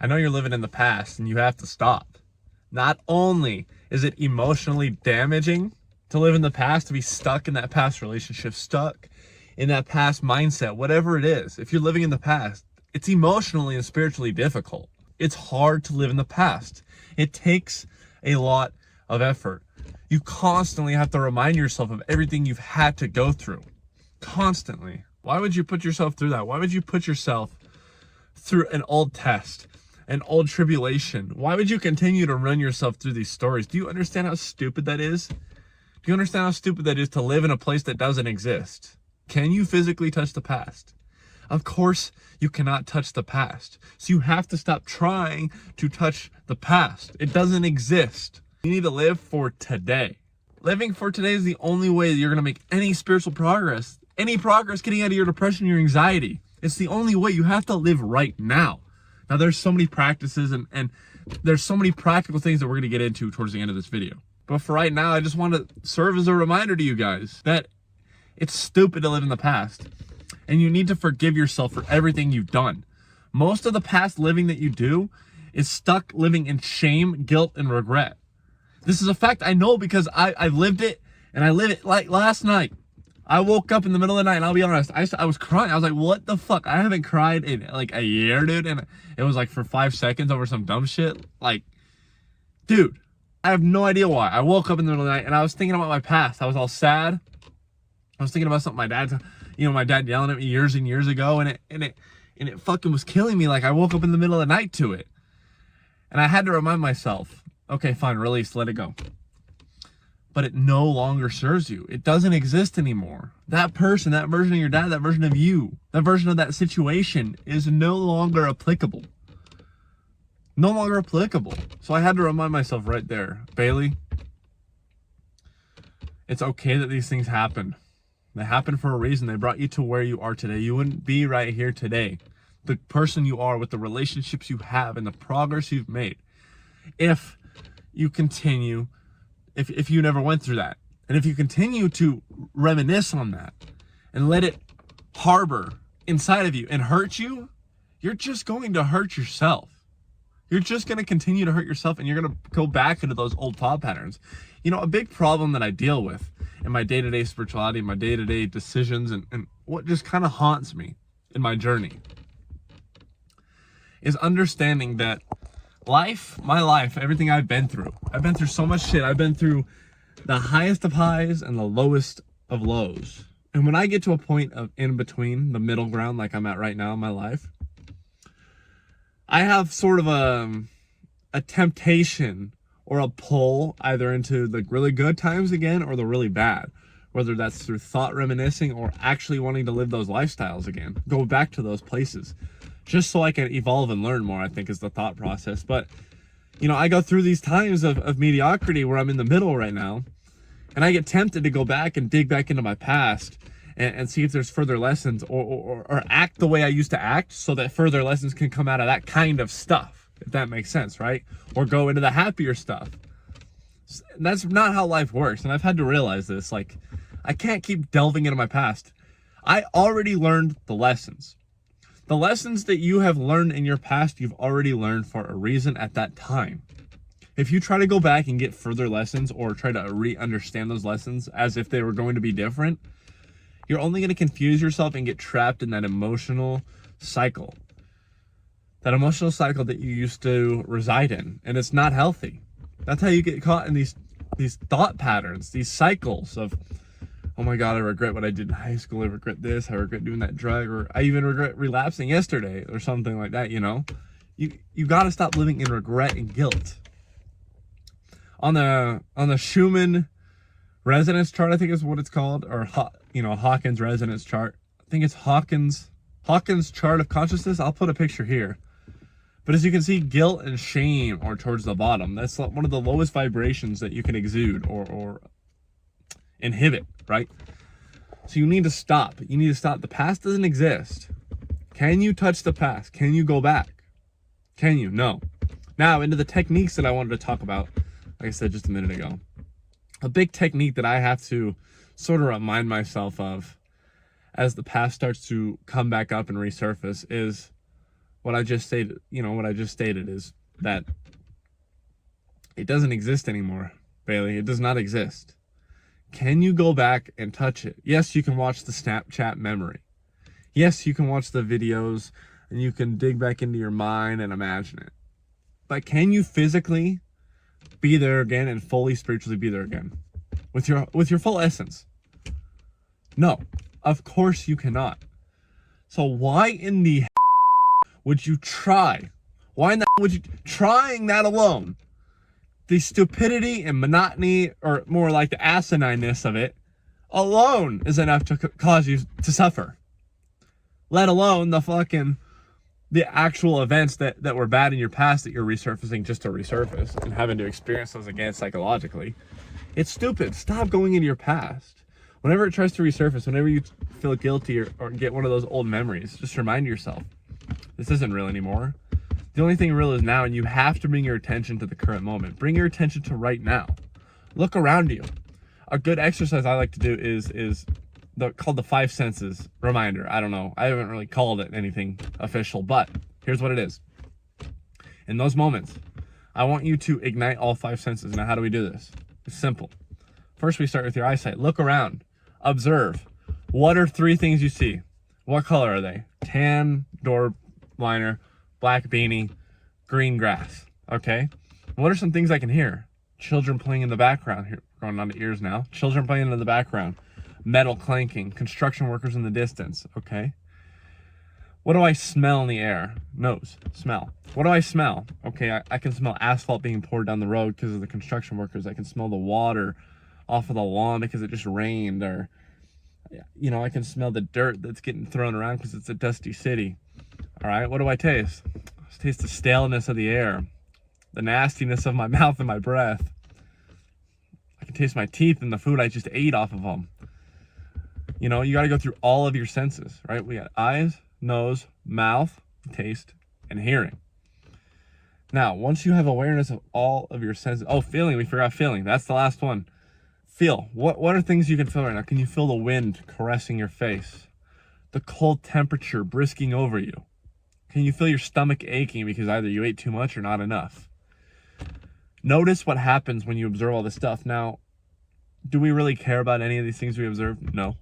I know you're living in the past and you have to stop. Not only is it emotionally damaging to live in the past, to be stuck in that past relationship, stuck in that past mindset, whatever it is. If you're living in the past, it's emotionally and spiritually difficult. It's hard to live in the past. It takes a lot of effort. You constantly have to remind yourself of everything you've had to go through. Constantly. Why would you put yourself through that? Why would you put yourself through an old test, an old tribulation? Why would you continue to run yourself through these stories? Do you understand how stupid that is? Do you understand how stupid that is to live in a place that doesn't exist? Can you physically touch the past? Of course, you cannot touch the past. So you have to stop trying to touch the past. It doesn't exist. You need to live for today. Living for today is the only way that you're going to make any spiritual progress, any progress getting out of your depression, your anxiety. It's the only way. You have to live right now. Now, there's so many practices and there's so many practical things that we're going to get into towards the end of this video. But for right now, I just want to serve as a reminder to you guys that it's stupid to live in the past. And you need to forgive yourself for everything you've done. Most of the past living that you do is stuck living in shame, guilt, and regret. This is a fact I know because I lived it, and I lived it like last night. I woke up in the middle of the night, and I'll be honest, I was crying. I was like, what the fuck? I haven't cried in like a year, dude. And it was like for 5 seconds over some dumb shit. Like, dude, I have no idea why. I woke up in the middle of the night, and I was thinking about my past. I was all sad. I was thinking about something my dad yelling at me years and years ago, and it fucking was killing me. Like, I woke up in the middle of the night to it. And I had to remind myself, okay, fine, release, let it go. But it no longer serves you. It doesn't exist anymore. That person, that version of your dad, that version of you, that version of that situation is no longer applicable. No longer applicable. So I had to remind myself right there, Bailey, it's okay that these things happen. They happen for a reason. They brought you to where you are today. You wouldn't be right here today, the person you are, with the relationships you have and the progress you've made, if you continue, if you never went through that. And if you continue to reminisce on that and let it harbor inside of you and hurt you, you're just going to hurt yourself. You're just going to continue to hurt yourself, and you're going to go back into those old thought patterns. You know, a big problem that I deal with in my day-to-day spirituality, my day-to-day decisions, and what just kind of haunts me in my journey is understanding that my life, everything I've been through so much shit. I've been through the highest of highs and the lowest of lows. And when I get to a point of in between, the middle ground, like I'm at right now in my life, I have sort of a temptation or a pull either into the really good times again or the really bad, whether that's through thought reminiscing or actually wanting to live those lifestyles again, go back to those places, just so I can evolve and learn more, I think is the thought process. But, you know, I go through these times of mediocrity where I'm in the middle right now, and I get tempted to go back and dig back into my past and see if there's further lessons or act the way I used to act so that further lessons can come out of that kind of stuff, if that makes sense, right? Or go into the happier stuff. That's not how life works. And I've had to realize this. Like, I can't keep delving into my past. I already learned the lessons. The lessons that you have learned in your past, you've already learned for a reason at that time. If you try to go back and get further lessons or try to re-understand those lessons as if they were going to be different, you're only going to confuse yourself and get trapped in that emotional cycle. That emotional cycle that you used to reside in. And it's not healthy. That's how you get caught in these thought patterns, these cycles of, oh my God, I regret what I did in high school. I regret this. I regret doing that drug. Or I even regret relapsing yesterday or something like that, you know? You got to stop living in regret and guilt. On the Schumann resonance chart, I think is what it's called, or Hawkins resonance chart. I think it's Hawkins chart of consciousness. I'll put a picture here. But as you can see, guilt and shame are towards the bottom. That's one of the lowest vibrations that you can exude or inhibit, right? So you need to stop. You need to stop. The past doesn't exist. Can you touch the past? Can you go back? Can you? No. Now, into the techniques that I wanted to talk about, like I said just a minute ago. A big technique that I have to sort of remind myself of as the past starts to come back up and resurface is what I just stated, is that it doesn't exist anymore, Bailey. It does not exist. Can you go back and touch it? Yes, you can watch the Snapchat memory. Yes, you can watch the videos and you can dig back into your mind and imagine it. But can you physically be there again and fully spiritually be there again? With your full essence? No, of course you cannot. So why in the would you try? Why in the would you trying that alone? The stupidity and monotony, or more like the asinineness of it, alone is enough to cause you to suffer. Let alone the actual events that were bad in your past that you're resurfacing just to resurface and having to experience those again psychologically. It's stupid. Stop going into your past. Whenever it tries to resurface, whenever you feel guilty or get one of those old memories, just remind yourself, this isn't real anymore. The only thing real is now, and you have to bring your attention to the current moment. Bring your attention to right now. Look around you. A good exercise I like to do is called the 5 senses reminder. I don't know. I haven't really called it anything official, but here's what it is. In those moments, I want you to ignite all 5 senses. Now, how do we do this? It's simple. First, we start with your eyesight. Look around. Observe. What are 3 things you see? What color are they? Tan door liner, black beanie, green grass. Okay? What are some things I can hear? Children playing in the background. Here, going on to ears now. Children playing in the background. Metal clanking. Construction workers in the distance. Okay? What do I smell in the air? Nose. Smell. What do I smell? Okay, I can smell asphalt being poured down the road because of the construction workers. I can smell the water off of the lawn because it just rained. Or, I can smell the dirt that's getting thrown around because it's a dusty city. All right, what do I taste? I taste the staleness of the air, the nastiness of my mouth and my breath. I can taste my teeth and the food I just ate off of them. You got to go through all of your senses, right? We got eyes, nose, mouth, taste, and hearing. Now, once you have awareness of all of your senses, feeling, we forgot feeling. That's the last one. Feel. What are things you can feel right now? Can you feel the wind caressing your face? The cold temperature brisking over you? Can you feel your stomach aching because either you ate too much or not enough? Notice what happens when you observe all this stuff. Now, do we really care about any of these things we observe? No.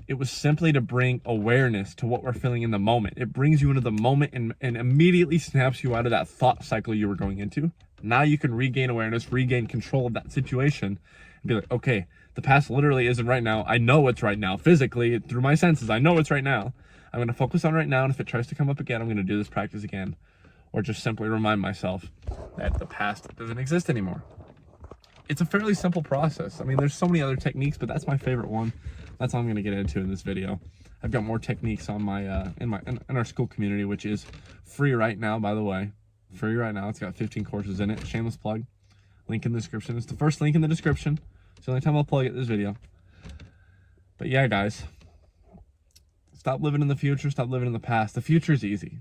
It was simply to bring awareness to what we're feeling in the moment. It brings you into the moment and immediately snaps you out of that thought cycle you were going into. Now you can regain awareness, regain control of that situation, and be like, okay, the past literally isn't right now. I know it's right now. Physically, through my senses, I know it's right now. I'm going to focus on right now, and if it tries to come up again, I'm going to do this practice again. Or just simply remind myself that the past doesn't exist anymore. It's a fairly simple process. I mean, there's so many other techniques, but that's my favorite one. That's all I'm going to get into in this video. I've got more techniques on my in our school community, which is free right now, by the way. Free right now. It's got 15 courses in it. Shameless plug. Link in the description. It's the first link in the description. It's the only time I'll plug it this video. But yeah, guys. Stop living in the future. Stop living in the past. The future is easy.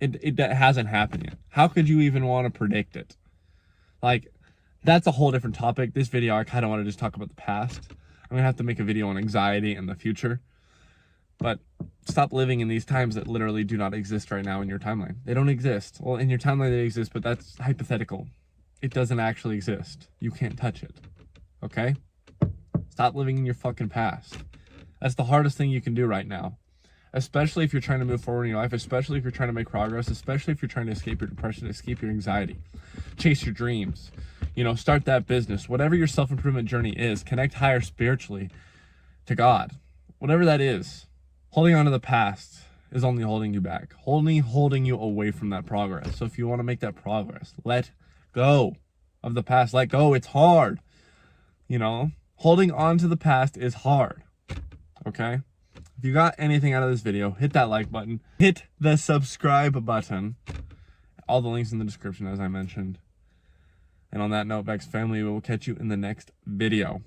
It hasn't happened yet. How could you even want to predict it? Like, that's a whole different topic. This video, I kind of want to just talk about the past. I'm going to have to make a video on anxiety and the future. But stop living in these times that literally do not exist right now in your timeline. They don't exist. Well, in your timeline they exist, but that's hypothetical. It doesn't actually exist. You can't touch it. Okay? Stop living in your fucking past. That's the hardest thing you can do right now. Especially if you're trying to move forward in your life, especially if you're trying to make progress, especially if you're trying to escape your depression, escape your anxiety, chase your dreams, start that business, whatever your self-improvement journey is, connect higher spiritually to God, whatever that is. Holding on to the past is only holding you back, only holding you away from that progress. So if you want to make that progress, let go of the past, let go. It's hard. Holding on to the past is hard. Okay? If you got anything out of this video, hit that like button, hit the subscribe button. All the links in the description, as I mentioned. And on that note, VEXED family, we will catch you in the next video.